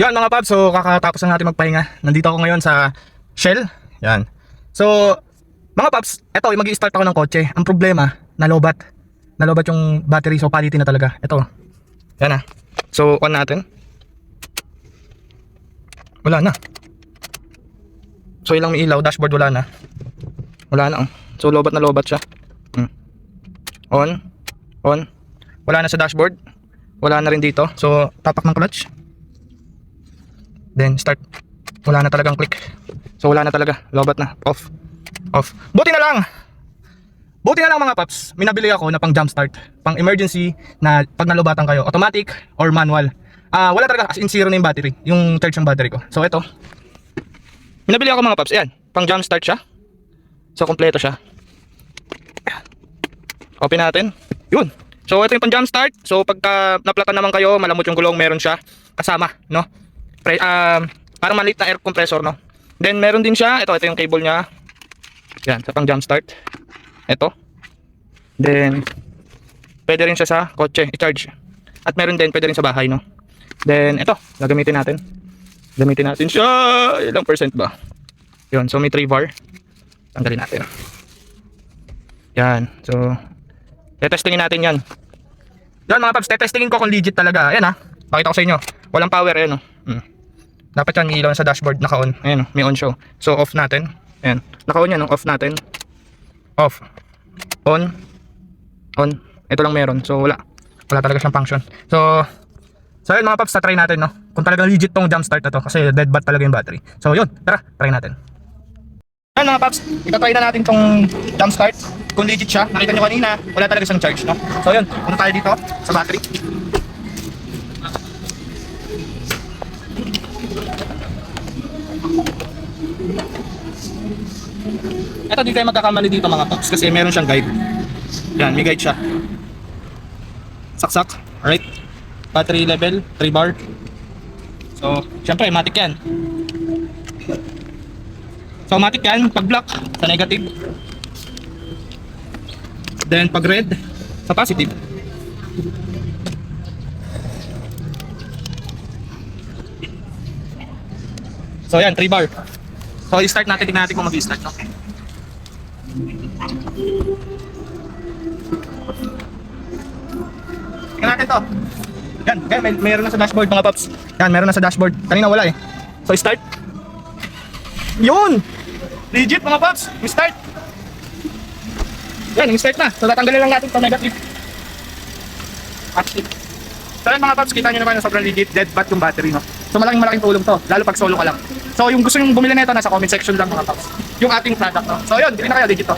Yan mga paps, so kakatapos na natin magpahinga. Nandito ako ngayon sa Shell. Yan. So, mga paps, eto, mag-i-start ako ng kotse. Ang problema, nalobat. Nalobat yung battery, so palitin na talaga. Eto. Yan na. So, on natin. Wala na. So, ilang may ilaw, dashboard wala na. Wala na. Oh. So, lobat na lobat siya. On. On. Wala na sa dashboard. Wala na rin dito. So, tapak ng clutch. Then start. Wala na talagang click. So wala na talaga. Lobat na. Off. Off. Buti na lang mga paps. Minabili ako na pang jump start. Pang emergency na pag nalobatan kayo. Automatic or manual. Wala talaga as in zero na yung battery. Yung charge ng battery ko. So ito. Minabili ako mga paps. Ayan. Pang jump start siya. So kompleto siya. Open natin. Yun. So ito yung pang jump start. So pagka naplatan naman kayo, malamot yung gulong, meron siya kasama, no? Parang maliit na air compressor, no? Then meron din siya, ito yung cable niya. Yan, sa pang jump start. Ito. Then pwede rin siya sa kotse i-charge. At meron din pwede rin sa bahay, no? Then ito, gagamitin natin. Gamitin natin siya. Ilang percent ba? Yun, so may 3 bar. Tanggalin natin. Yan, so tetestingin natin yan. Yan mga paps, tetestingin ko kung legit talaga. Ayan ha, pakita ko sa inyo. Walang power, ayan o. Dapat yan, may ilaw sa dashboard, naka-on. Ayan o, may on show. So off natin. Ayan, naka-on yan, off natin. Off. On. On. Ito lang meron, so wala talaga siyang function. So yun mga paps, try natin, no? Kung talagang legit tong jump start na to. Kasi dead bat talaga yung battery. So yun, tara, try natin. Yan mga paps, itatry na natin tong jump start. Kung legit siya, nakita nyo kanina, wala talaga siyang charge, no? So yun, punta tayo dito sa battery. Ito, di kayo magkakamali dito mga paps kasi meron siyang guide. Yan, may guide siya. Saksak, alright. Battery level, 3 bar. So, syempre, matic yan. So, matic yan, pag black, sa negative. Then, pag red, sa positive. So, yan, 3 bar. So, i-start natin, tignan natin kung mag-i-start, no? Tingnan natin to. Yan, mayroon na sa dashboard mga paps. Yan, meron na sa dashboard. Kanina wala eh. So, start. Yun! Legit mga paps. I-start. Yan, i-start na. So, tatanggalin lang natin ito negative. Active. So, yan mga paps, kita nyo naman na sobrang legit. Dead bat yung battery, no? So, malaking tulong to. Lalo pag solo ka lang. So, yung gusto yung bumili nito, nasa comment section lang mga paps. Yung ating product, no? So, yun, hindi na kayo, legit to.